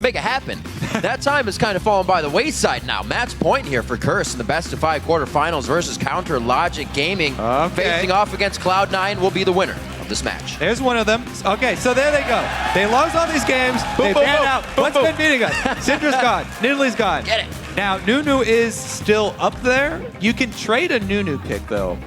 make it happen. That time has kind of fallen by the wayside now. Match point here for Curse in the best-of-5 quarterfinals versus Counter Logic Gaming. Facing off against Cloud9 will be the winner of this match. There's one of them. Okay, so there they go. They lost all these games. They ban out. What's been beating us? Syndra's gone. Nidalee has gone. Get it. Now, Nunu is still up there. You can trade a Nunu pick, though.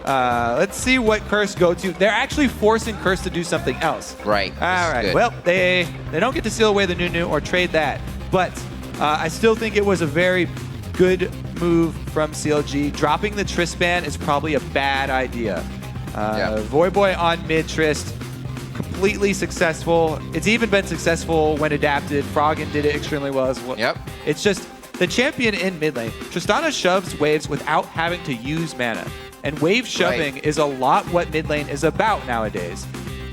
Let's see what Curse go to. They're actually forcing Curse to do something else. Right. All right. Well, they don't get to steal away the Nunu or trade that. But I still think it was a very good move from CLG. Dropping the Trist ban is probably a bad idea. Voyboy on mid Trist, completely successful. It's even been successful when adapted. Froggen did it extremely well as well. Yep. It's just the champion in mid lane. Tristana shoves waves without having to use mana. And wave shoving is a lot what mid lane is about nowadays.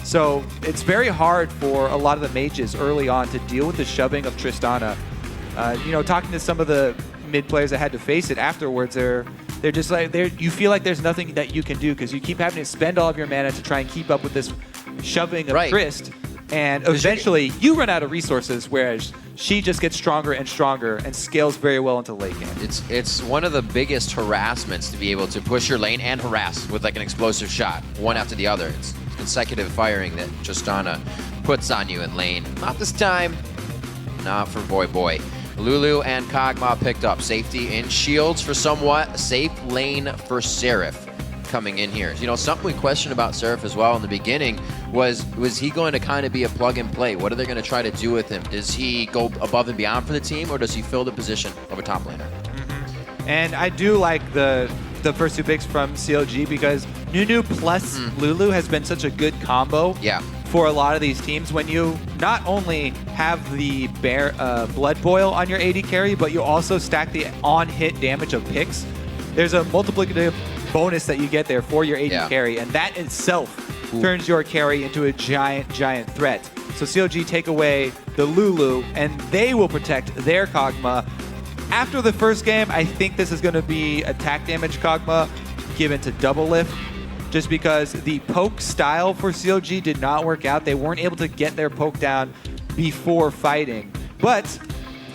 So it's very hard for a lot of the mages early on to deal with the shoving of Tristana. You know, talking to some of the mid players that had to face it afterwards, they're just like, you feel like there's nothing that you can do because you keep having to spend all of your mana to try and keep up with this shoving of Trist. And eventually you run out of resources, whereas she just gets stronger and stronger and scales very well into late game. It's one of the biggest harassments to be able to push your lane and harass with like an explosive shot, one after the other. It's consecutive firing that Tristana puts on you in lane. Not this time, not for Voyboy. Lulu and KogMaw picked up safety and shields for somewhat a safe lane for Seraph coming in here. You know, something we questioned about Seraph as well in the beginning was he going to kind of be a plug and play? What are they going to try to do with him? Does he go above and beyond for the team, or does he fill the position of a top laner? And I do like the first two picks from CLG because Nunu plus Lulu has been such a good combo for a lot of these teams. When you not only have the blood boil on your AD carry, but you also stack the on-hit damage of picks, there's a multiplicative bonus that you get there for your AD carry, and that itself turns your carry into a giant threat. So CLG take away the Lulu, and they will protect their KogMaw. After the first game, I think this is going to be attack damage KogMaw given to Doublelift, just because the poke style for CLG did not work out. They weren't able to get their poke down before fighting. But,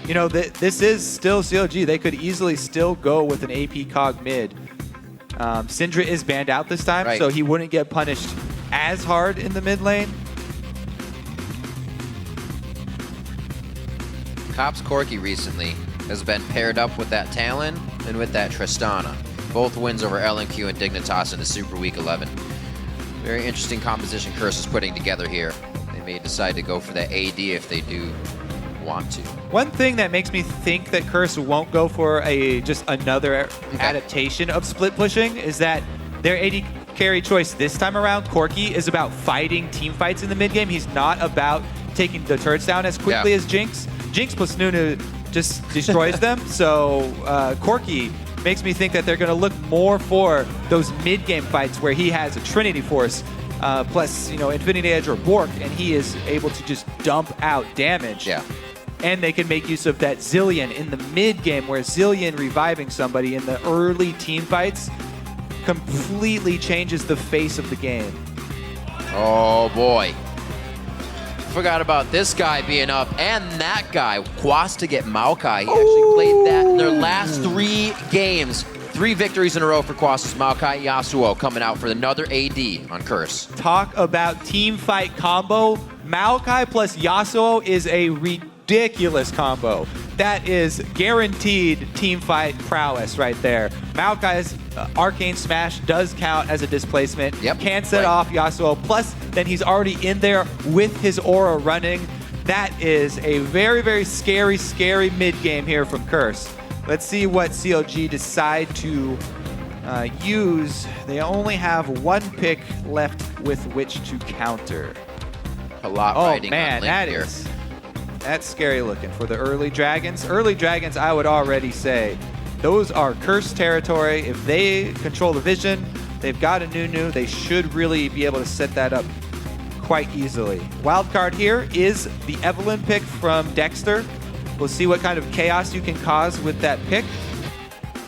you know, this is still CLG. They could easily still go with an AP Cog mid. Syndra is banned out this time, so he wouldn't get punished as hard in the mid lane. Cop's Corki recently has been paired up with that Talon and with that Tristana. Both wins over LNQ and Dignitas in the Super Week 11. Very interesting composition Curse is putting together here. They may decide to go for that AD if they do want to. One thing that makes me think that Curse won't go for just another adaptation of split pushing is that their AD carry choice this time around, Corki, is about fighting team fights in the mid game. He's not about taking the turrets down as quickly as Jinx. Jinx plus Nunu just destroys them. So Corki makes me think that they're going to look more for those mid game fights where he has a Trinity Force plus, you know, Infinity Edge or Bork, and he is able to just dump out damage. And they can make use of that Zilean in the mid game, where Zilean reviving somebody in the early team fights completely changes the face of the game. Oh boy. Forgot about this guy being up and that guy, Quas to get Maokai. He actually played that in their last 3 games. 3 victories in a row for Quas' Maokai. Yasuo coming out for another AD on Curse. Talk about team fight combo. Maokai plus Yasuo is a ridiculous combo. That is guaranteed team fight prowess right there. Maokai's Arcane Smash does count as a displacement. Can set off Yasuo. Plus, then he's already in there with his aura running. That is a very scary mid game here from Curse. Let's see what CLG decide to use. They only have 1 pick left with which to counter. A lot riding on link here. That's scary looking for the early dragons. Early dragons, I would already say, those are Curse territory. If they control the vision, they've got a Nunu, they should really be able to set that up quite easily. Wild card here is the Evelyn pick from Dexter. We'll see what kind of chaos you can cause with that pick.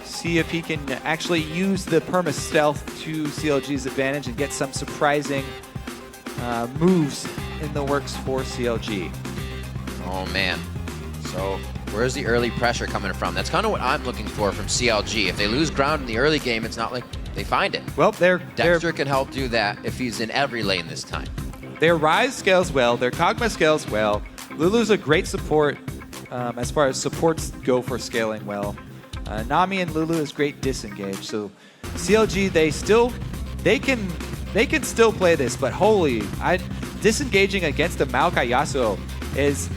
See if he can actually use the perma stealth to CLG's advantage and get some surprising moves in the works for CLG. Oh, man. So where's the early pressure coming from? That's kind of what I'm looking for from CLG. If they lose ground in the early game, it's not like they find it. Well, Dexter can help do that if he's in every lane this time. Their Ryze scales well. Their KogMaw scales well. Lulu's a great support as far as supports go for scaling well. Nami and Lulu is great disengage. So CLG, they can still play this, but holy, disengaging against the Maokai Yasuo is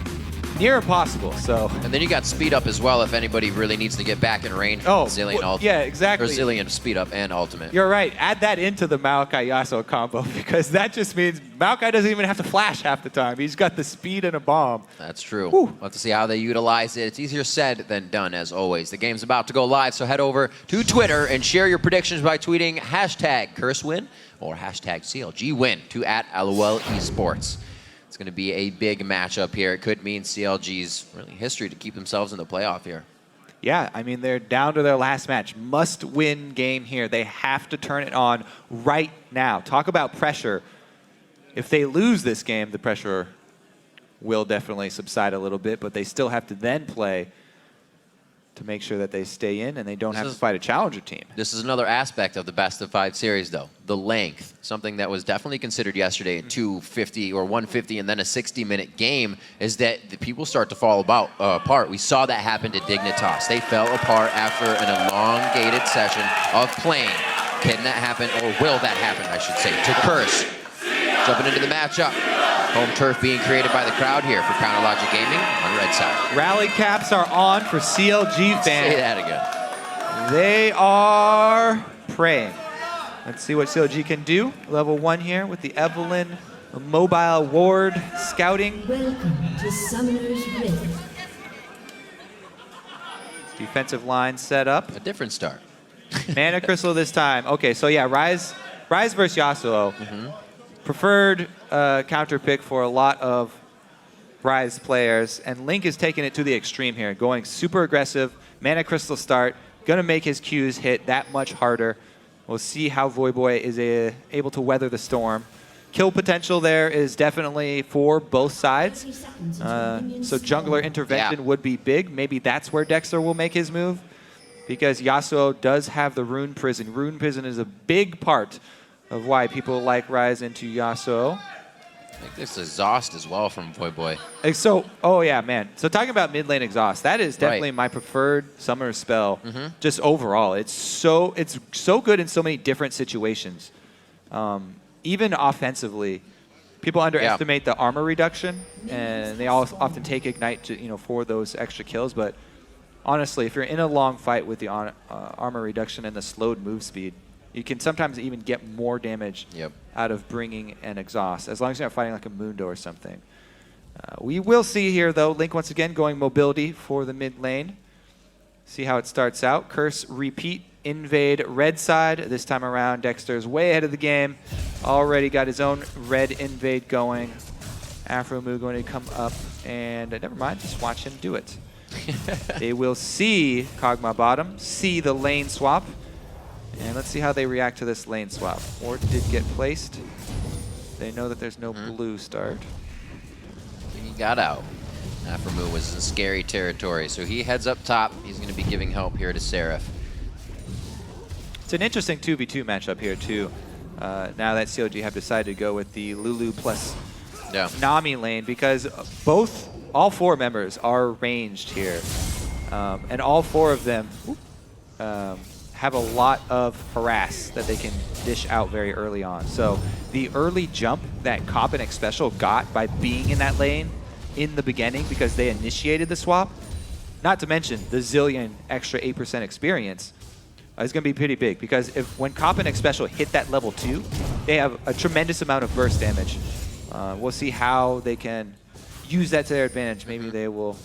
near impossible. So and then you got speed up as well if anybody really needs to get back in range. Zilean ultimate. Yeah, exactly. Or Zilean speed up and ultimate. You're right. Add that into the Maokai Yasuo combo because that just means Maokai doesn't even have to flash half the time. He's got the speed and a bomb. That's true. We'll have to see how they utilize it. It's easier said than done, as always. The game's about to go live, so head over to Twitter and share your predictions by tweeting #CurseWin or #CLGWin to @LOLEsports. It's going to be a big matchup here. It could mean CLG's really history to keep themselves in the playoff here. Yeah, I mean, they're down to their last match. Must-win game here. They have to turn it on right now. Talk about pressure. If they lose this game, the pressure will definitely subside a little bit, but they still have to then play to make sure that they stay in and they don't have to fight a challenger team. This is another aspect of the best-of-5 series, though. The length, something that was definitely considered yesterday in 250 or 150 and then a 60-minute game, is that the people start to fall apart. We saw that happen to Dignitas. They fell apart after an elongated session of playing. Can that happen, or will that happen, I should say, to Curse? Jumping into the matchup. Home turf being created by the crowd here for CounterLogic Gaming on red side. Rally caps are on for CLG fans. Say that again. They are praying. Let's see what CLG can do. Level 1 here with the Evelyn mobile ward scouting. Welcome to Summoner's Rift. Defensive line set up. A different start. Mana Crystal this time. Okay, so yeah, Ryze versus Yasuo. Preferred counter pick for a lot of Ryze players, and Link is taking it to the extreme here, going super aggressive, Mana Crystal start, gonna make his Qs hit that much harder. We'll see how Voyboy is able to weather the storm. Kill potential there is definitely for both sides, so jungler intervention would be big. Maybe that's where Dexter will make his move, because Yasuo does have the Rune Prison. Rune Prison is a big part of why people like Ryze into Yasuo. I think this is exhaust as well from Voyboy. So, oh yeah, man. So talking about mid lane exhaust, that is definitely my preferred summoner spell. Just overall, it's so good in so many different situations. Even offensively, people underestimate the armor reduction, and they often take Ignite to, for those extra kills. But honestly, if you're in a long fight with the armor reduction and the slowed move speed, you can sometimes even get more damage out of bringing an exhaust, as long as you're not fighting like a Mundo or something. We will see here, though, Link once again going mobility for the mid lane. See how it starts out. Curse, repeat, invade, red side. This time around, Dexter's way ahead of the game. Already got his own red invade going. Aphromoo going to come up, and never mind, just watch him do it. They will see KogMaw bottom, see the lane swap. And let's see how they react to this lane swap. Ward did get placed. They know that there's no blue start. He got out. Aphromoo was in scary territory, so he heads up top. He's going to be giving help here to Seraph. It's an interesting 2v2 matchup here, too. Now that CLG have decided to go with the Lulu plus Nami lane, because all 4 members are ranged here. And all 4 of them have a lot of harass that they can dish out very early on. So the early jump that Cop and Xpecial got by being in that lane in the beginning, because they initiated the swap, not to mention the Zilean extra 8% experience, is going to be pretty big, because when Cop and Xpecial hit that level 2, they have a tremendous amount of burst damage. We'll see how they can use that to their advantage. Maybe they will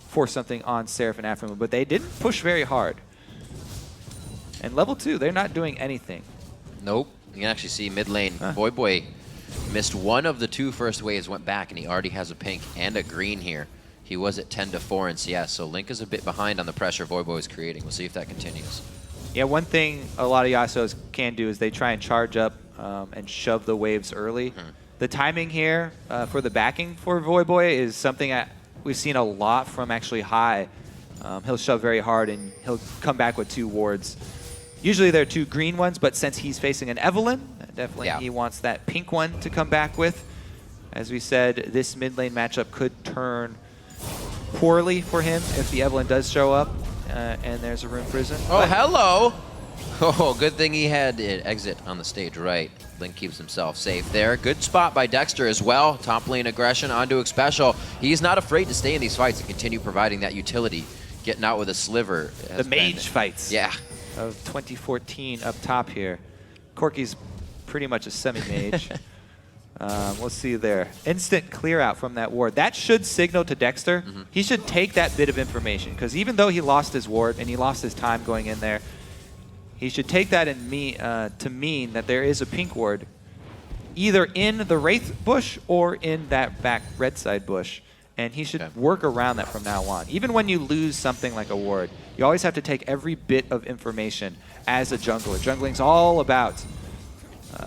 force something on Seraph and Aphromoo, but they didn't push very hard. And level 2, they're not doing anything. Nope. You can actually see mid lane. Voyboy missed one of the 2 first waves, went back, and he already has a pink and a green here. He was at 10-4 in CS, so Link is a bit behind on the pressure Voyboy is creating. We'll see if that continues. Yeah, one thing a lot of Yasuos can do is they try and charge up and shove the waves early. The timing here for the backing for Voyboy is something we've seen a lot from actually High. He'll shove very hard and he'll come back with 2 wards. Usually they're 2 green ones, but since he's facing an Evelyn, definitely he wants that pink one to come back with. As we said, this mid lane matchup could turn poorly for him if the Evelyn does show up and there's a Rune Prison. Oh, but hello! Oh, good thing he had an exit on the stage right. Link keeps himself safe there. Good spot by Dexter as well. Top lane aggression onto Xpecial. He's not afraid to stay in these fights and continue providing that utility. Getting out with a sliver. The mage fights. Yeah. Of 2014 up top here. Corki's pretty much a semi-mage. We'll see there. Instant clear out from that ward. That should signal to Dexter. He should take that bit of information, because even though he lost his ward and he lost his time going in there, he should take that to mean that there is a pink ward either in the Wraith bush or in that back red side bush. And he should work around that from now on. Even when you lose something like a ward, you always have to take every bit of information as a jungler. Jungling's all about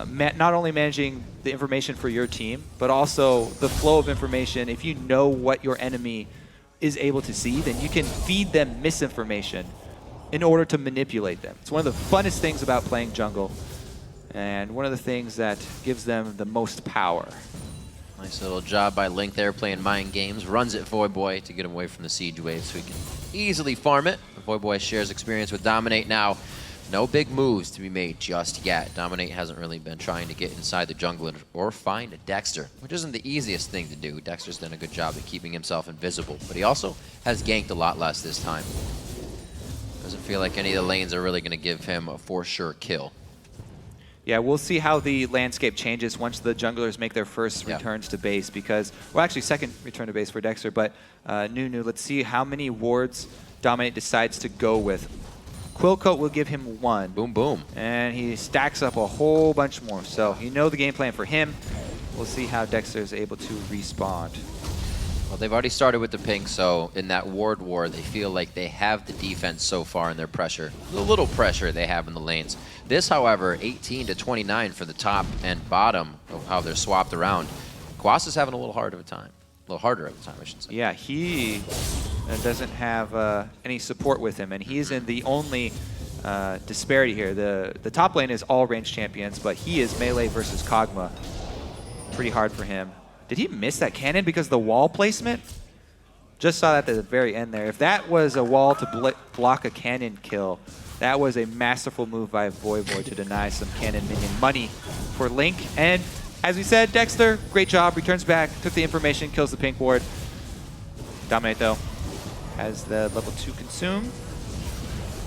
not only managing the information for your team, but also the flow of information. If you know what your enemy is able to see, then you can feed them misinformation in order to manipulate them. It's one of the funnest things about playing jungle, and one of the things that gives them the most power. Nice little job by Link there, playing mind games. Runs it Voyboy to get him away from the siege wave so he can easily farm it. Voyboy shares experience with Dominate now. No big moves to be made just yet. Dominate hasn't really been trying to get inside the jungle or find a Dexter, which isn't the easiest thing to do. Dexter's done a good job at keeping himself invisible, but he also has ganked a lot less this time. Doesn't feel like any of the lanes are really going to give him a for sure kill. Yeah, we'll see how the landscape changes once the junglers make their first returns to base, because, well, actually second return to base for Dexter, but Nunu, let's see how many wards Dominate decides to go with. Quillcoat will give him 1. Boom, boom. And he stacks up a whole bunch more. So you know the game plan for him. We'll see how Dexter is able to respond. Well, they've already started with the pink, so in that ward war, they feel like they have the defense so far in their pressure. The little pressure they have in the lanes. This, however, 18 to 29 for the top and bottom of how they're swapped around. Quas is having a little harder of a time. A little harder of a time, I should say. Yeah, he doesn't have any support with him, and he's in the only disparity here. The top lane is all range champions, but he is melee versus KogMaw. Pretty hard for him. Did he miss that cannon because of the wall placement? Just saw that at the very end there. If that was a wall to block a cannon kill, that was a masterful move by Voyboy to deny some cannon minion money for Link. And as we said, Dexter, great job, returns back, took the information, kills the pink ward. Dominate, though, has the level 2 consume.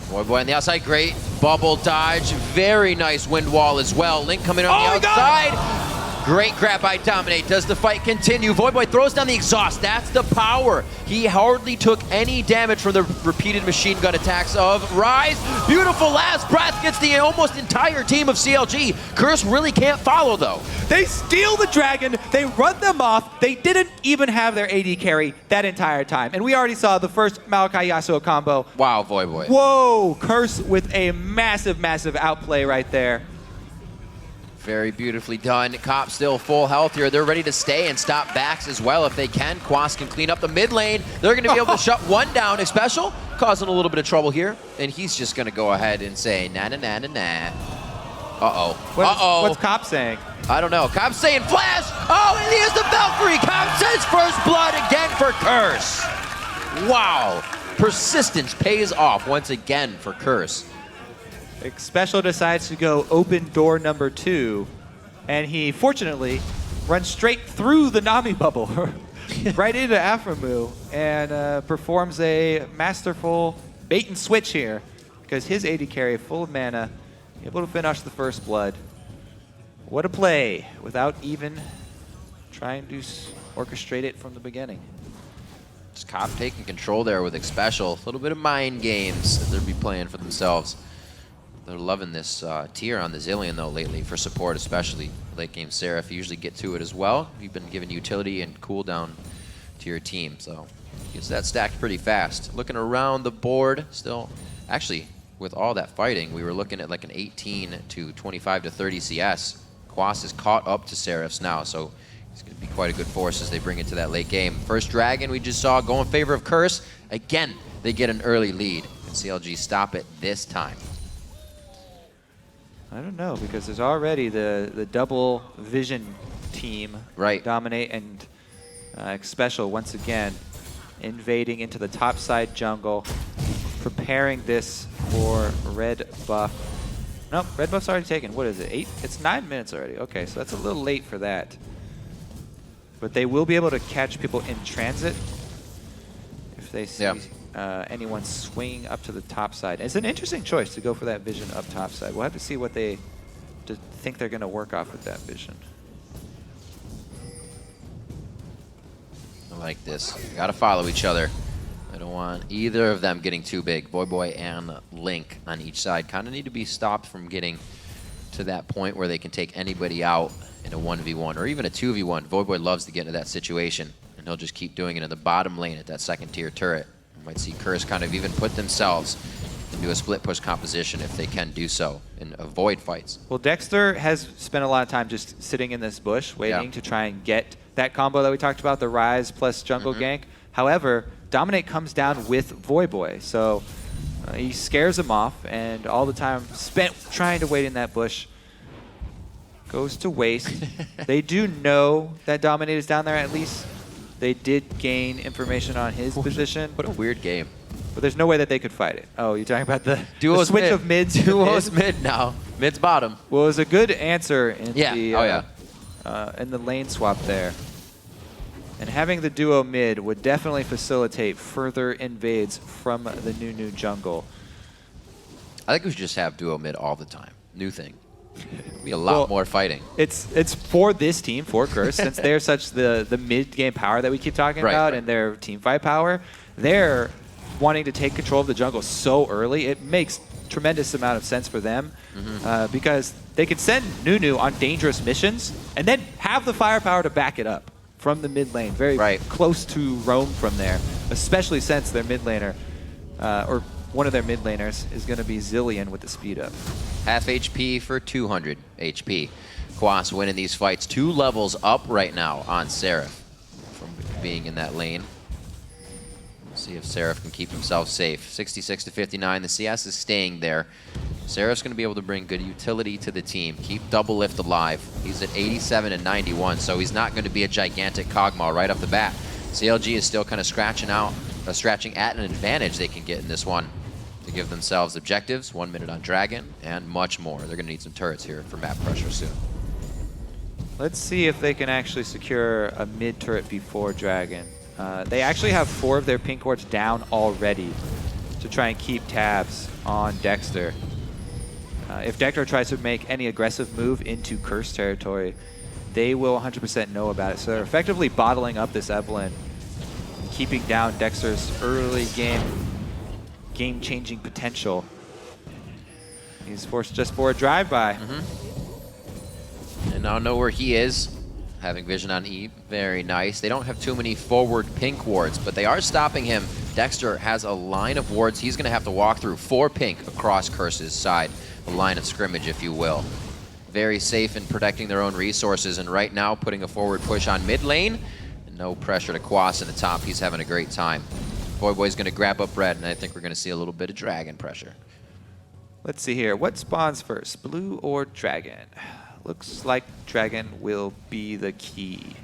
Voyboy on the outside, great bubble dodge. Very nice wind wall as well. Link coming on the outside. Great grab by Dominate. Does the fight continue? Voyboy throws down the exhaust. That's the power. He hardly took any damage from the repeated machine gun attacks of Ryze. Beautiful last breath gets the almost entire team of CLG. Curse really can't follow, though. They steal the dragon. They run them off. They didn't even have their AD carry that entire time. And we already saw the first Maokai Yasuo combo. Wow, Voyboy. Whoa, Curse with a massive, massive outplay right there. Very beautifully done. Cop still full health here. They're ready to stay and stop backs as well if they can. Quas can clean up the mid lane. They're going to be able to shut one down. Xpecial causing a little bit of trouble here. And he's just going to go ahead and say, nah, nah, nah, nah, nah. Uh-oh. What's Cop saying? I don't know. Cop's saying flash. Oh, and he has the Valkyrie. Cop says first blood again for Curse. Wow. Persistence pays off once again for Curse. Xpecial decides to go open door number 2, and he fortunately runs straight through the Nami bubble, right into Aphromoo, and performs a masterful bait and switch here, because his AD carry, full of mana, able to finish the first blood. What a play, without even trying to orchestrate it from the beginning. Just Cop taking control there with Xpecial. A little bit of mind games that they'll be playing for themselves. They're loving this tier on the Zilean, though, lately, for support, especially late game Seraph. You usually get to it as well. You've been given utility and cooldown to your team, so gets that stacked pretty fast. Looking around the board, still, actually, with all that fighting, we were looking at like an 18 to 25 to 30 CS. Quas is caught up to Seraph's now, so It's going to be quite a good force as they bring it to that late game. First Dragon we just saw go in favor of Curse. Again, they get an early lead. Can CLG stop it this time? I don't know, because there's already the double vision team. Right. Dominate and Xpecial once again invading into the top side jungle, preparing this for red buff. Nope, red buff's already taken. What is it, 8? It's 9 minutes already. Okay, so that's a little late for that. But they will be able to catch people in transit if they see anyone swinging up to the top side. It's an interesting choice to go for that vision up top side. We'll have to see what they think they're going to work off with that vision. I like this. Got to follow each other. I don't want either of them getting too big. Voyboy and Link on each side kind of need to be stopped from getting to that point where they can take anybody out in a 1v1 or even a 2v1. Voyboy loves to get into that situation, and he'll just keep doing it in the bottom lane at that second tier turret. You might see Curse kind of even put themselves into a split push composition if they can do so and avoid fights. Well, Dexter has spent a lot of time just sitting in this bush waiting to try and get that combo that we talked about, the Ryze plus jungle gank. However, Dominate comes down with Voyboy, so he scares him off, and all the time spent trying to wait in that bush goes to waste. They do know that Dominate is down there at least. They did gain information on his position. What a weird game. But there's no way that they could fight it. Oh, you're talking about the switch of mids? Duo's mid now. Mid's bottom. Well, it was a good answer in the in the lane swap there. And having the duo mid would definitely facilitate further invades from the Nunu jungle. I think we should just have duo mid all the time. New thing. Be a lot more fighting. It's for this team, for Curse, since they're such the mid-game power that we keep talking about and their team fight power. They're wanting to take control of the jungle so early. It makes tremendous amount of sense for them because they can send Nunu on dangerous missions and then have the firepower to back it up from the mid lane. Very close to roam from there, especially since their mid laner, or one of their mid laners, is going to be Zilean with the speed up. Half HP for 200 HP. Quas winning these fights 2 levels up right now on Seraph from being in that lane. We'll see if Seraph can keep himself safe. 66 to 59. The CS is staying there. Seraph's going to be able to bring good utility to the team. Keep Doublelift alive. He's at 87 and 91, so he's not going to be a gigantic KogMaw right off the bat. CLG is still kind of scratching at an advantage they can get in this one to give themselves objectives, 1 minute on Dragon, and much more. They're going to need some turrets here for map pressure soon. Let's see if they can actually secure a mid turret before Dragon. They actually have 4 of their pink wards down already to try and keep tabs on Dexter. If Dexter tries to make any aggressive move into Curse territory, they will 100% know about it. So they're effectively bottling up this Evelyn, keeping down Dexter's early game-changing potential. He's forced just for a drive-by. And now know where he is. Having vision on E, very nice. They don't have too many forward pink wards, but they are stopping him. Dexter has a line of wards he's going to have to walk through. 4 pink across Curse's side. A line of scrimmage, if you will. Very safe in protecting their own resources, and right now putting a forward push on mid lane. And no pressure to Quas in the top. He's having a great time. Voyboy's going to grab up red, and I think we're going to see a little bit of Dragon pressure. Let's see here. What spawns first, blue or Dragon? Looks like Dragon will be the key.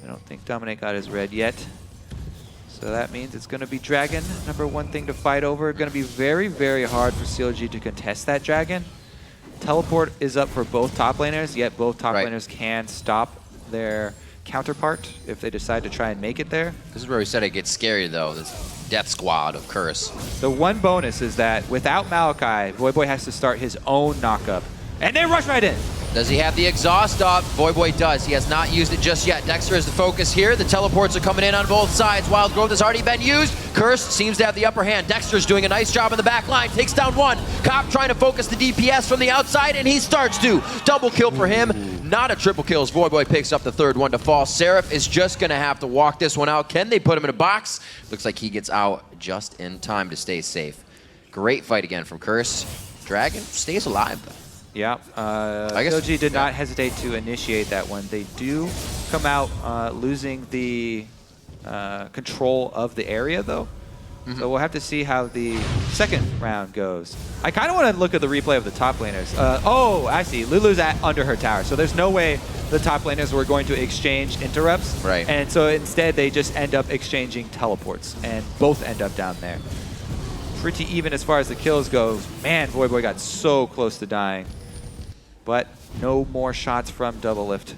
I don't think Dominate got his red yet. So that means it's going to be Dragon, #1 thing to fight over. Going to be very, very hard for CLG to contest that Dragon. Teleport is up for both top laners, yet both top laners can stop their counterpart if they decide to try and make it there. This is where we said it gets scary, though, this death squad of Curse. The one bonus is that without Maokai, Voyboy has to start his own knockup. And they rush right in. Does he have the exhaust up? Voyboy does. He has not used it just yet. Dexter is the focus here. The teleports are coming in on both sides. Wild Growth has already been used. Curse seems to have the upper hand. Dexter's doing a nice job in the back line. Takes down 1. Cop trying to focus the DPS from the outside, and he starts to. Double kill for him. Not a triple kill as Voyboy picks up the 3rd one to fall. Seraph is just going to have to walk this one out. Can they put him in a box? Looks like he gets out just in time to stay safe. Great fight again from Curse. Dragon stays alive, though. Yeah, CLG did not hesitate to initiate that one. They do come out losing the control of the area, though. So we'll have to see how the second round goes. I kind of want to look at the replay of the top laners. Oh, I see. Lulu's under her tower, so there's no way the top laners were going to exchange interrupts. Right. And so instead, they just end up exchanging teleports, and both end up down there. Pretty even as far as the kills go. Man, Voyboy got so close to dying. But no more shots from Doublelift.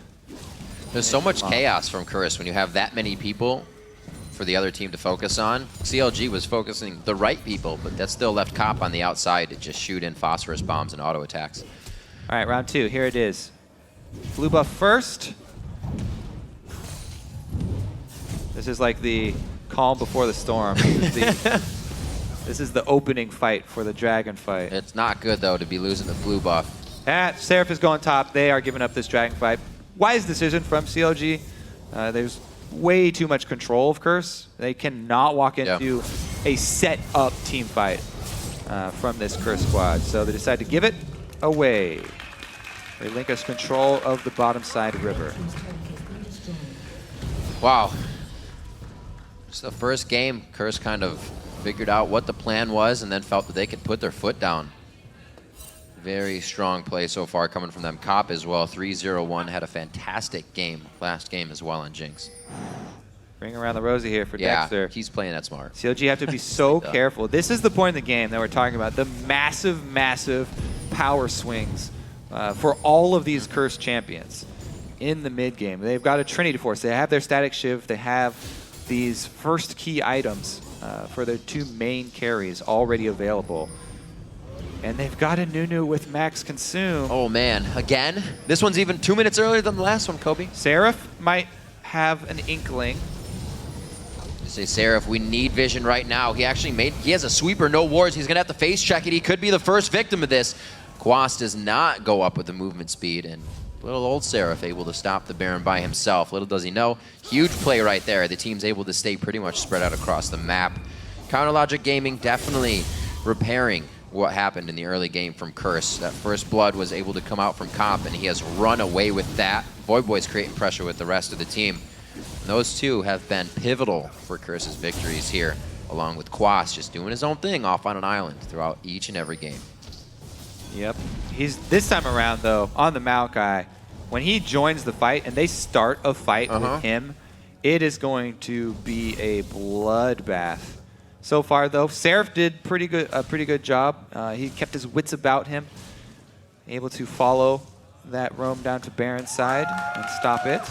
There's so much chaos from Curse when you have that many people for the other team to focus on. CLG was focusing the right people, but that still left Cop on the outside to just shoot in phosphorus bombs and auto attacks. All right, round 2, here it is. Blue buff first. This is like the calm before the storm. This is the opening fight for the dragon fight. It's not good, though, to be losing the blue buff. Seraph is going top. They are giving up this dragon fight. Wise decision from CLG. There's way too much control of Curse. They cannot walk into a set-up team fight from this Curse squad. So they decide to give it away. They link us control of the bottom side river. Wow. It's the first game, Curse kind of figured out what the plan was and then felt that they could put their foot down. Very strong play so far coming from them. Cop as well, 3-0-1, had a fantastic game last game as well on Jinx. Bring around the rosy here for Dexter. He's playing that smart. CLG have to be so careful. This is the point in the game that we're talking about. The massive, massive power swings for all of these Curse champions in the mid game. They've got a Trinity Force. They have their Static Shiv. They have these first key items for their 2 main carries already available. And they've got a Nunu with max consume. Oh man, again? This one's even 2 minutes earlier than the last one, Kobe. Seraph might have an inkling. Say Seraph, we need vision right now. He has a sweeper, no wards. He's gonna have to face check it. He could be the first victim of this. Quas does not go up with the movement speed, and little old Seraph able to stop the Baron by himself. Little does he know, huge play right there. The team's able to stay pretty much spread out across the map. Counterlogic Gaming definitely repairing what happened in the early game from Curse. That first blood was able to come out from Comp, and he has run away with that. Voyboy's creating pressure with the rest of the team. And those two have been pivotal for Curse's victories here, along with Quas just doing his own thing off on an island throughout each and every game. Yep. He's this time around, though, on the Maokai, when he joins the fight and they start a fight with him, it is going to be a bloodbath. So far, though, Seraph did a pretty good job. He kept his wits about him, able to follow that roam down to Baron's side and stop it.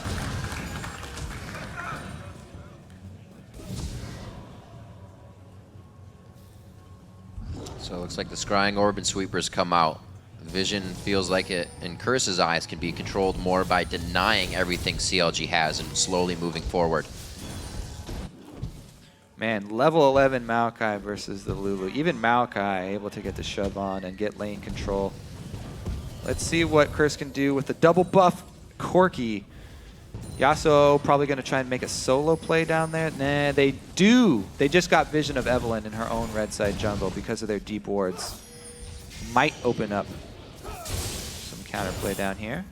So it looks like the Scrying Orb and Sweepers come out. Vision feels like it, in Curse's eyes, can be controlled more by denying everything CLG has and slowly moving forward. Man, level 11 Maokai versus the Lulu. Even Maokai able to get the shove on and get lane control. Let's see what Curse can do with the double buff Corki. Yasuo probably going to try and make a solo play down there. Nah, they do. They just got vision of Evelyn in her own red side jungle because of their deep wards. Might open up some counterplay down here.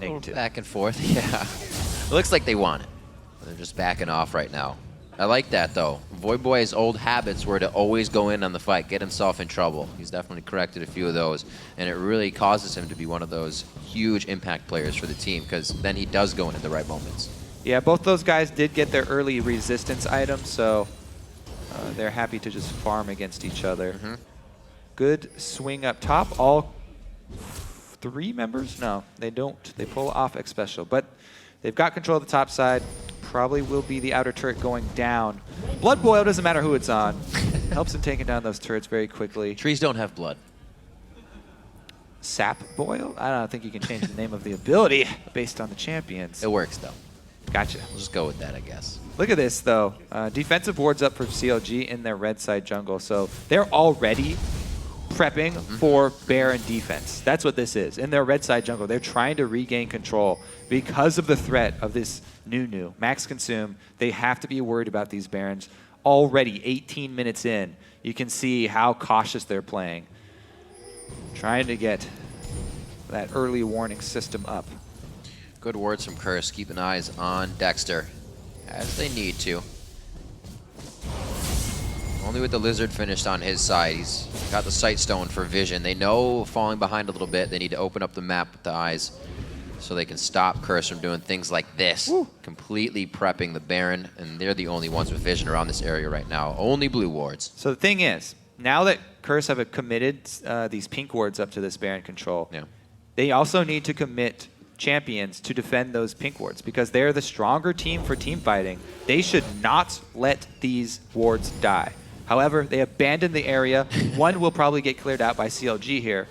Negative. Back and forth, yeah. It looks like they want it. They're just backing off right now. I like that, though. Voyboy's old habits were to always go in on the fight, get himself in trouble. He's definitely corrected a few of those, and it really causes him to be one of those huge impact players for the team, because then he does go in at the right moments. Yeah, both those guys did get their early resistance items, so they're happy to just farm against each other. Good swing up top. All 3 members? No, they don't. They pull off Xpecial, but they've got control of the top side. Probably will be the outer turret going down. Blood Boil doesn't matter who it's on. Helps in taking down those turrets very quickly. Trees don't have blood. Sap Boil? I don't think you can change the name of the ability based on the champions. It works, though. Gotcha. We'll just go with that, I guess. Look at this, though. Defensive wards up for CLG in their red side jungle. So they're already prepping for Baron defense. That's what this is. In their red side jungle, they're trying to regain control because of the threat of this Nunu. Max consume. They have to be worried about these Barons. Already 18 minutes in, you can see how cautious they're playing. Trying to get that early warning system up. Good words from Curse, keeping eyes on Dexter, as they need to. Only with the Lizard finished on his side. He's got the Sight Stone for vision. They know falling behind a little bit, they need to open up the map with the eyes so they can stop Curse from doing things like this. Woo. Completely prepping the Baron, and they're the only ones with vision around this area right now. Only blue wards. So the thing is, now that Curse have committed these pink wards up to this Baron control, they also need to commit champions to defend those pink wards because they're the stronger team for team fighting. They should not let these wards die. However, they abandoned the area. One will probably get cleared out by CLG here,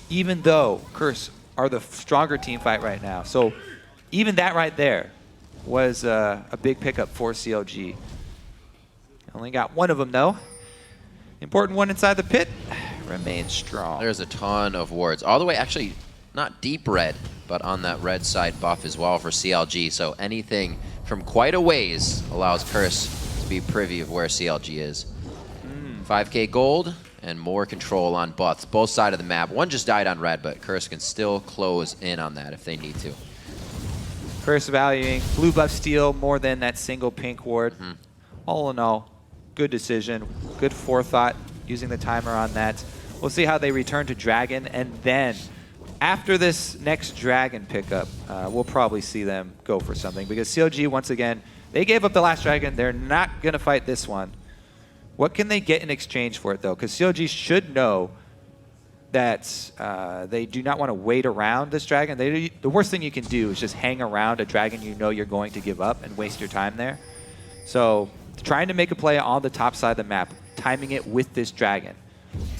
even though Curse are the stronger team fight right now. So even that right there was a big pickup for CLG. Only got one of them though. Important one inside the pit remains strong. There's a ton of wards. All the way, actually, not deep red, but on that red side buff as well for CLG. So anything from quite a ways allows Curse to be privy of where CLG is. 5k gold and more control on both sides of the map. One just died on red, but Curse can still close in on that if they need to. Curse valuing blue buff steal more than that single pink ward. All in all, good decision, good forethought using the timer on that. We'll see how they return to Dragon, and then after this next Dragon pickup, we'll probably see them go for something because CLG, once again, they gave up the last Dragon. They're not going to fight this one. What can they get in exchange for it, though? Because CLG should know that they do not want to wait around this Dragon. The worst thing you can do is just hang around a Dragon you know you're going to give up and waste your time there. So trying to make a play on the top side of the map, timing it with this Dragon,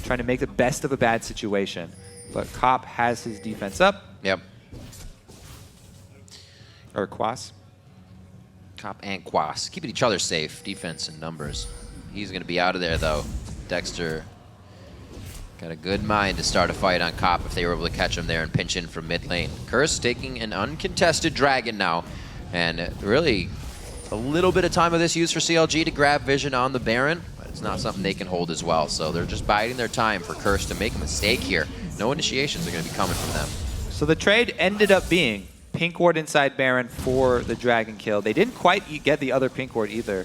trying to make the best of a bad situation. But Cop has his defense up. Yep. Or Quas. Cop and Quas. Keeping each other safe. Defense and numbers. He's going to be out of there, though. Dexter got a good mind to start a fight on Cop if they were able to catch him there and pinch in from mid lane. Curse taking an uncontested Dragon now. And really, a little bit of time of this used for CLG to grab vision on the Baron. But it's not something they can hold as well. So they're just biding their time for Curse to make a mistake here. No initiations are going to be coming from them. So the trade ended up being pink ward inside Baron for the Dragon kill. They didn't quite get the other pink ward either.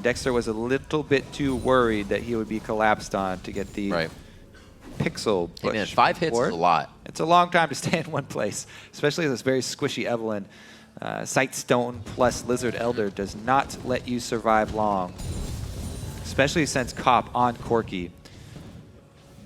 Dexter was a little bit too worried that he would be collapsed on to get the pixel push. Hey man, 5 hits is a lot. It's a long time to stay in one place, especially this very squishy Evelyn. Sight Stone plus Lizard Elder does not let you survive long, especially since Cop on Corki.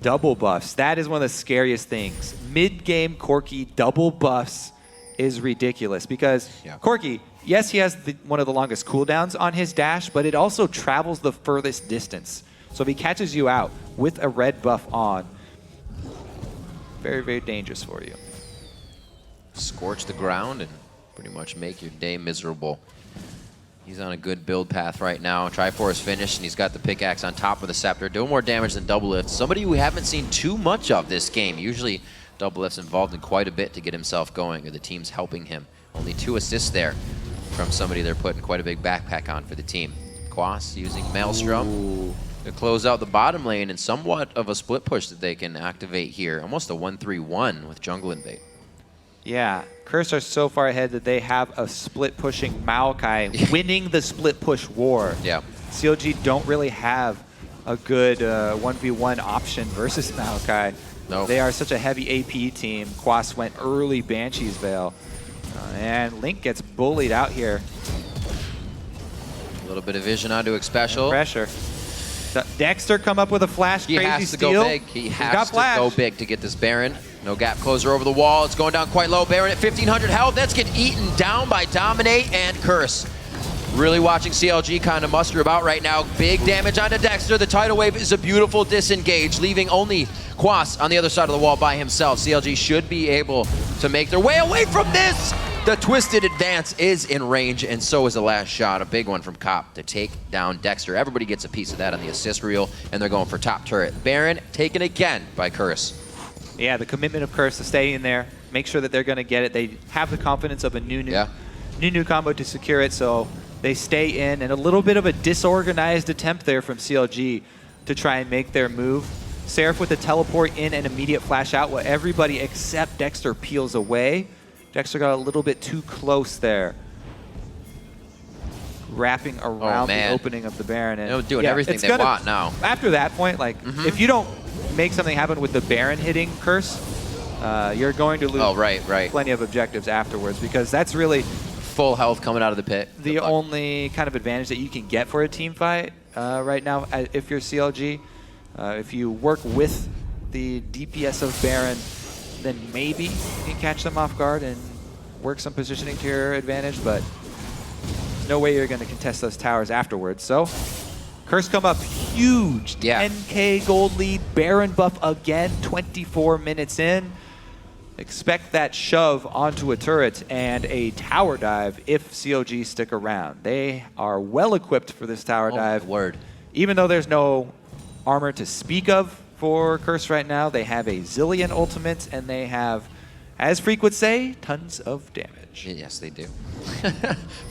Double buffs. That is one of the scariest things. Mid-game Corki double buffs is ridiculous because Corki, yes, he has one of the longest cooldowns on his dash, but it also travels the furthest distance. So if he catches you out with a red buff on, very, very dangerous for you. Scorch the ground and pretty much make your day miserable. He's on a good build path right now. Triforce finished, and he's got the pickaxe on top of the scepter. Doing more damage than Doublelift. Somebody we haven't seen too much of this game. Usually Doublelift's involved in quite a bit to get himself going, or the team's helping him. Only 2 assists there from somebody they're putting quite a big backpack on for the team. Quas using Maelstrom to close out the bottom lane, and somewhat of a split push that they can activate here. Almost a 1-3-1 with jungle invade. Yeah, Curse are so far ahead that they have a split pushing Maokai winning the split push war. Yeah. CLG don't really have a good 1v1 option versus Maokai. Nope. They are such a heavy AP team. Quas went early Banshee's Veil. And Link gets bullied out here. A little bit of vision onto Xpecial. And pressure. Dexter come up with a flash, he crazy has to steal. go big. He has to go big to get this Baron. No gap closer over the wall. It's going down quite low. Baron at 1,500 health. That's getting eaten down by Dominate and Curse. Really watching CLG kind of muster about right now. Big damage onto Dexter. The tidal wave is a beautiful disengage, leaving only Quas on the other side of the wall by himself. CLG should be able to make their way away from this. The twisted advance is in range, and so is the last shot. A big one from Cop to take down Dexter. Everybody gets a piece of that on the assist reel, and they're going for top turret. Baron taken again by Curse. Yeah, the commitment of Curse to stay in there, make sure that they're going to get it. They have the confidence of a Nunu combo to secure it, so they stay in. And a little bit of a disorganized attempt there from CLG to try and make their move. Seraph with the teleport in and immediate flash out, while everybody except Dexter peels away. Dexter got a little bit too close there. Wrapping around the opening of the Baron. And they're doing everything they want now. After that point, like, if you don't make something happen with the Baron hitting Curse, you're going to lose plenty of objectives afterwards, because that's really full health coming out of the pit. The only kind of advantage that you can get for a team fight right now, if you're CLG. If you work with the DPS of Baron, then maybe you can catch them off guard and work some positioning to your advantage, but there's no way you're going to contest those towers afterwards. So, Curse come up huge, 10k gold lead, Baron buff again, 24 minutes in. Expect that shove onto a turret and a tower dive if CLG stick around. They are well equipped for this tower dive. Even though there's no armor to speak of for Curse right now, they have a Zilean ultimate, and they have, as Freak would say, tons of damage. Yes, they do.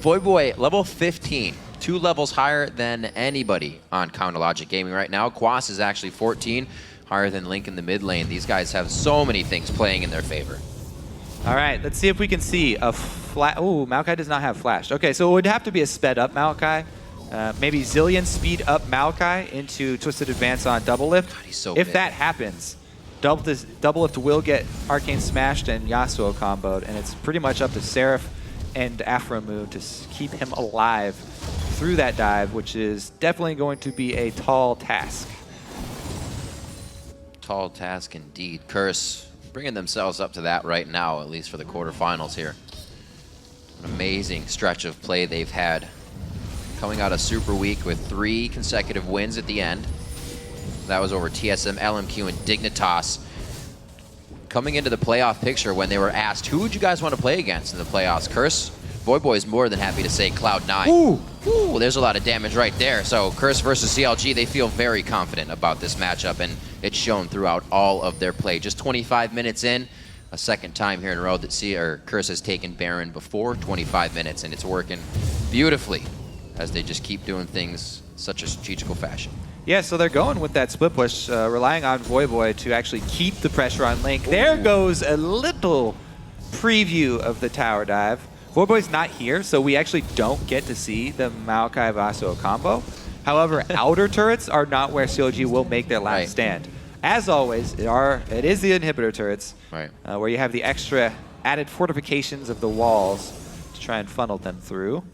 Voyboy, level 15. 2 levels higher than anybody on Counterlogic Gaming right now. Quas is actually 14, higher than Link in the mid lane. These guys have so many things playing in their favor. All right, let's see if we can see a flash. Oh, Maokai does not have flash. Okay, so it would have to be a sped up Maokai. Maybe Zilean speed up Maokai into Twisted Advance on Doublelift. God, he's so if big. that happens, Doublelift will get Arcane smashed and Yasuo comboed, and it's pretty much up to Seraph and Aphromoo to keep him alive through that dive, which is definitely going to be a tall task. Tall task indeed. Curse bringing themselves up to that right now, at least for the quarterfinals here. An amazing stretch of play they've had. Coming out of Super Week with 3 consecutive wins at the end. That was over TSM, LMQ, and Dignitas. Coming into the playoff picture, when they were asked, who would you guys want to play against in the playoffs? Curse, Voyboy is more than happy to say Cloud9. Ooh, there's a lot of damage right there. So Curse versus CLG, they feel very confident about this matchup, and it's shown throughout all of their play. Just 25 minutes in, a second time here in a row that Curse has taken Baron before 25 minutes, and it's working beautifully as they just keep doing things in such a strategical fashion. Yeah, so they're going with that split push, relying on Voyboy to actually keep the pressure on Link. There goes a little preview of the tower dive. Voyboy's not here, so we actually don't get to see the Maokai Yasuo combo. However, outer turrets are not where CLG will make their last stand. As always, it is the inhibitor turrets, where you have the extra added fortifications of the walls to try and funnel them through.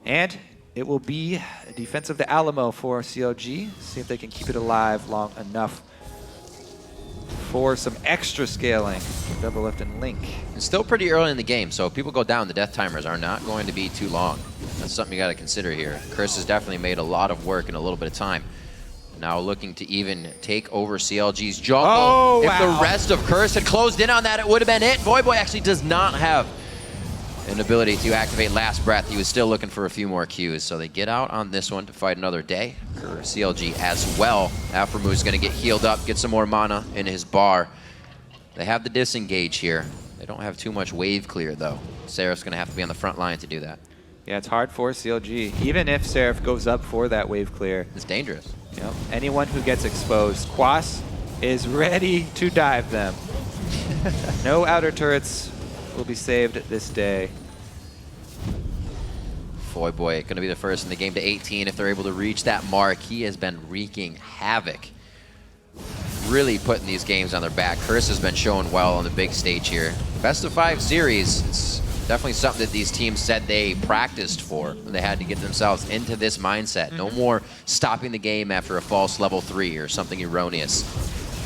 And it will be a defense of the Alamo for CLG. See if they can keep it alive long enough for some extra scaling for Doublelift and Link. It's still pretty early in the game, so if people go down, the death timers are not going to be too long. That's something you got to consider here. Curse has definitely made a lot of work in a little bit of time. Now looking to even take over CLG's jungle. If the rest of Curse had closed in on that, it would have been it. Voyboy actually does not have an ability to activate Last Breath. He was still looking for a few more Qs, so they get out on this one to fight another day. CLG as well. Aphromoo is going to get healed up, get some more mana in his bar. They have the disengage here. They don't have too much wave clear, though. Seraph's going to have to be on the front line to do that. Yeah, it's hard for CLG. Even if Seraph goes up for that wave clear, it's dangerous. Yep. Anyone who gets exposed, Quas is ready to dive them. No outer turrets will be saved this day. Voyboy going to be the first in the game to 18 if they're able to reach that mark. He has been wreaking havoc. Really putting these games on their back. Curse has been showing well on the big stage here. Best of 5 series. It's definitely something that these teams said they practiced for. They had to get themselves into this mindset. No more stopping the game after a false level 3 or something erroneous.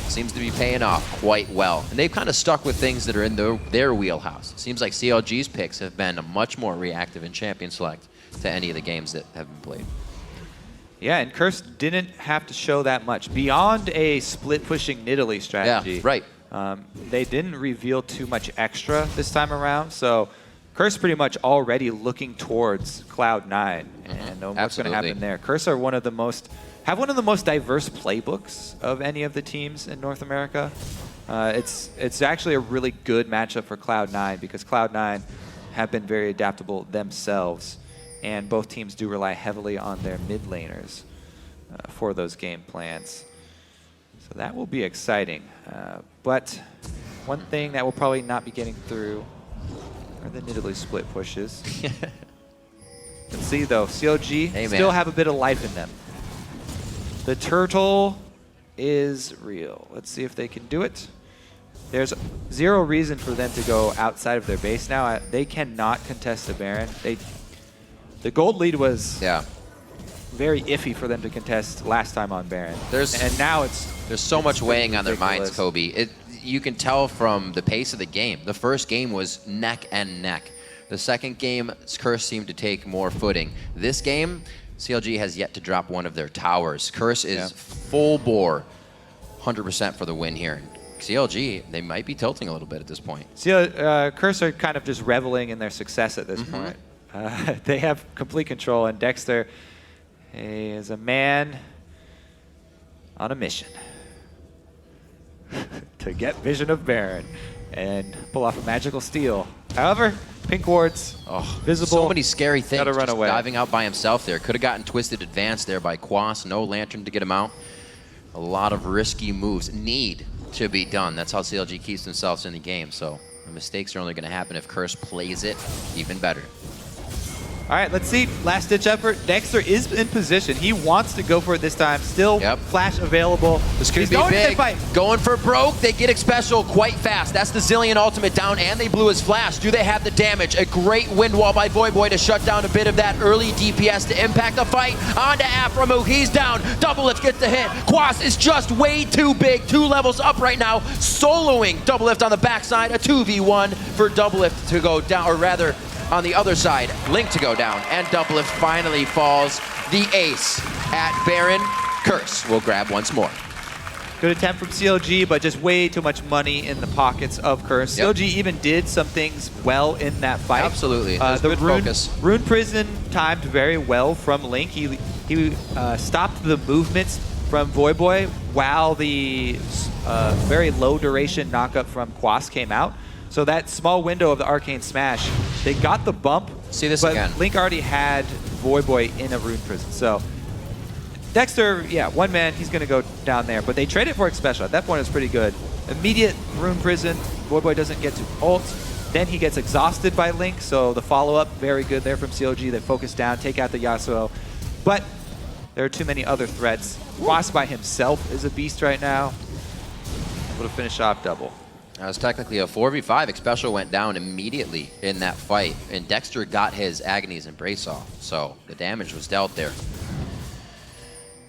Seems to be paying off quite well. And they've kind of stuck with things that are in their wheelhouse. It seems like CLG's picks have been much more reactive in Champion Select to any of the games that have been played. Yeah, and Curse didn't have to show that much. Beyond a split-pushing Nidalee strategy, they didn't reveal too much extra this time around. So Curse pretty much already looking towards Cloud9 and what's going to happen there. Curse are one of the most diverse playbooks of any of the teams in North America. It's actually a really good matchup for Cloud9 because Cloud9 have been very adaptable themselves, and both teams do rely heavily on their mid laners for those game plans. So that will be exciting. But one thing that will probably not be getting through are the Nidalee split pushes. Let's see though, CLG still have a bit of life in them. The turtle is real. Let's see if they can do it. There's zero reason for them to go outside of their base now. They cannot contest the Baron. The gold lead was very iffy for them to contest last time on Baron. And now there's so much weighing on their minds, Kobe. You can tell from the pace of the game. The first game was neck and neck. The second game, Curse seemed to take more footing. This game, CLG has yet to drop one of their towers. Curse is full bore, 100% for the win here. CLG, they might be tilting a little bit at this point. Curse are kind of just reveling in their success at this point. They have complete control, and Dexter is a man on a mission to get vision of Baron and pull off a magical steal. However, pink wards, visible. So many scary things. Gotta run away. Diving out by himself there. Could have gotten twisted advance there by Quas. No lantern to get him out. A lot of risky moves need to be done. That's how CLG keeps themselves in the game. So the mistakes are only going to happen if Curse plays it even better. All right, let's see. Last ditch effort. Dexter is in position. He wants to go for it this time. Still flash available. This could be big. Going for broke. They get Xpecial quite fast. That's the Zilean ultimate down, and they blew his flash. Do they have the damage? A great wind wall by Voyboy to shut down a bit of that early DPS to impact the fight. On to Aphromoo. He's down. Doublelift gets the hit. Quas is just way too big. 2 levels up right now. Soloing Doublelift on the backside. A 2v1 for Doublelift to go down, or rather, on the other side, Link to go down, and Doublelift finally falls. The ace at Baron. Curse will grab once more. Good attempt from CLG, but just way too much money in the pockets of Curse. CLG even did some things well in that fight. Absolutely. The good focus. Rune Prison timed very well from Link. He stopped the movements from Voyboy while the very low duration knockup from Quas came out. So that small window of the Arcane Smash, they got the bump. See this but again. Link already had Voyboy in a Rune Prison. So Dexter, one man, he's going to go down there. But they traded for Xpecial. At that point, it's pretty good. Immediate Rune Prison. Voyboy doesn't get to ult. Then he gets exhausted by Link. So the follow-up, very good there from CLG. They focus down, take out the Yasuo. But there are too many other threats. Quas by himself is a beast right now. Able to finish off double. That was technically a 4v5. Xpecial went down immediately in that fight, and Dexter got his Agony's Embrace off, so the damage was dealt there.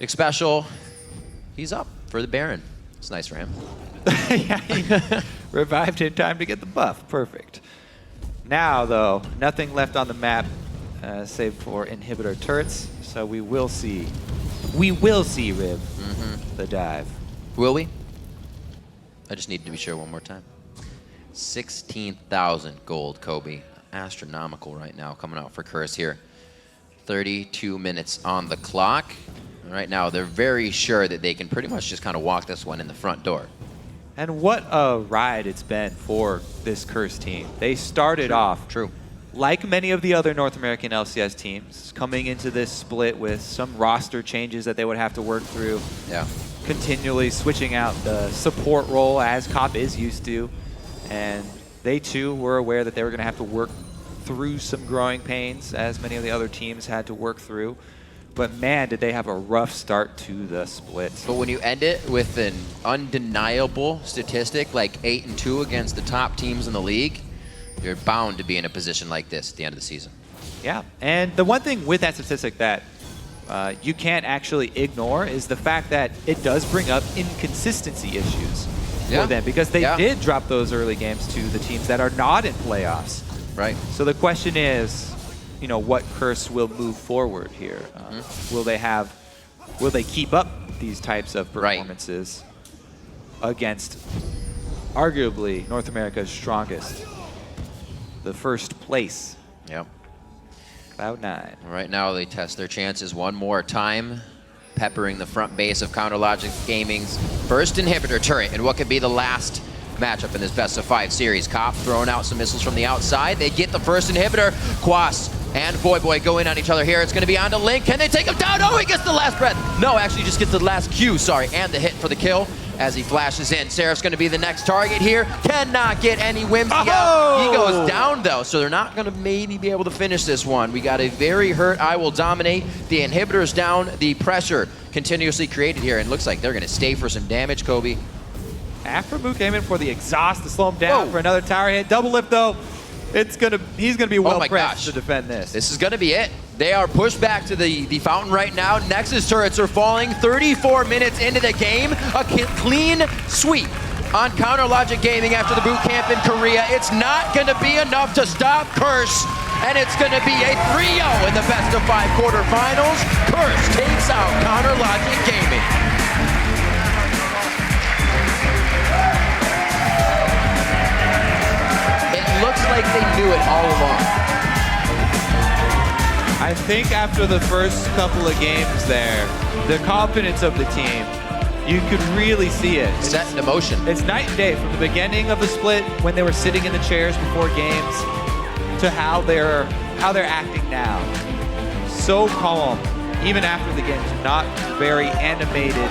Xpecial, he's up for the Baron. It's nice for him. He revived in time to get the buff. Perfect. Now, though, nothing left on the map save for inhibitor turrets, so we will see Riv, the dive. Will we? I just need to be sure one more time. 16,000 gold, Kobe. Astronomical right now coming out for Curse here. 32 minutes on the clock. And right now, they're very sure that they can pretty much just kind of walk this one in the front door. And what a ride it's been for this Curse team. They started off, like many of the other North American LCS teams, coming into this split with some roster changes that they would have to work through. Continually switching out the support role as Cop is used to. And they too were aware that they were going to have to work through some growing pains, as many of the other teams had to work through. But man, did they have a rough start to the split. But when you end it with an undeniable statistic like 8-2 against the top teams in the league, you're bound to be in a position like this at the end of the season. Yeah, and the one thing with that statistic that you can't actually ignore is the fact that it does bring up inconsistency issues for them, because they did drop those early games to the teams that are not in playoffs. Right. So the question is, what Curse will move forward here? Will they keep up these types of performances against arguably North America's strongest, the first place? Cloud9. Right now they test their chances one more time, peppering the front base of CounterLogic Gaming's first inhibitor turret in what could be the last matchup in this best of 5 series. Cop throwing out some missiles from the outside. They get the first inhibitor. Quas and Voyboy go in on each other here. It's going to be on to Link. Can they take him down? Oh, he gets the last breath. No, actually just gets the last Q, sorry, and the hit for the kill as he flashes in. Seraph's going to be the next target here. Cannot get any whimsy out. He goes down, though, so they're not going to maybe be able to finish this one. We got a very hurt IWillDominate. The inhibitor's down. The pressure continuously created here, and looks like they're going to stay for some damage, Kobe. Aphromoo came in for the exhaust to slow him down for another tower hit. Doublelift, though. He's gonna be well pressed to defend this. This is gonna be it. They are pushed back to the fountain right now. Nexus turrets are falling. 34 minutes into the game. A clean sweep on Counter Logic Gaming after the boot camp in Korea. It's not gonna be enough to stop Curse, and it's gonna be a 3-0 in the best of 5 quarterfinals. Curse takes out Counter Logic Gaming. Looks like they knew it all along. I think after the first couple of games there, the confidence of the team, you could really see it. Set into motion. It's night and day from the beginning of the split when they were sitting in the chairs before games to how they're acting now. So calm, even after the games, not very animated.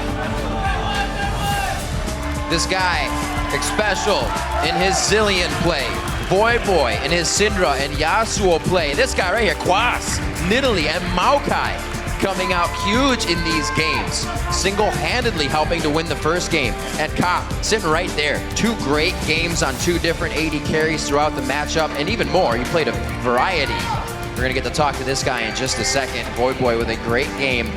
This guy, Xpecial in his Zilean play. Voyboy in his Syndra and Yasuo play. This guy right here, Quas, Nidalee, and Maokai coming out huge in these games. Single-handedly helping to win the first game. And Cop sitting right there. 2 great games on 2 different AD carries throughout the matchup, and even more. He played a variety. We're going to get to talk to this guy in just a second. Voyboy with a great game.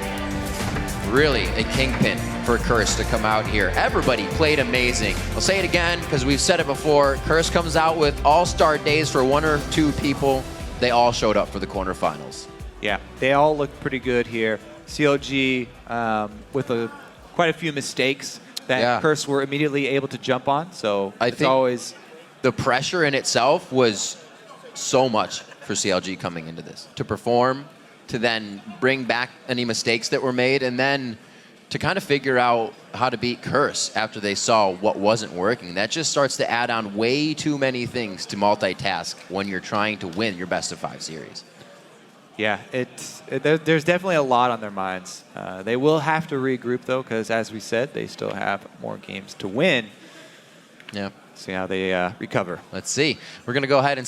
Really a kingpin for Curse to come out here. Everybody played amazing. I'll say it again because we've said it before. Curse comes out with all-star days for 1 or 2 people. They all showed up for the quarterfinals. Yeah, they all looked pretty good here. CLG with quite a few mistakes that Curse were immediately able to jump on. So I think always the pressure in itself was so much for CLG coming into this. To perform, to then bring back any mistakes that were made, and then to kind of figure out how to beat Curse after they saw what wasn't working. That just starts to add on way too many things to multitask when you're trying to win your best of 5 series. Yeah, there's definitely a lot on their minds. They will have to regroup, though, because as we said, they still have more games to win. Yeah. See how they recover. Let's see. We're going to go ahead and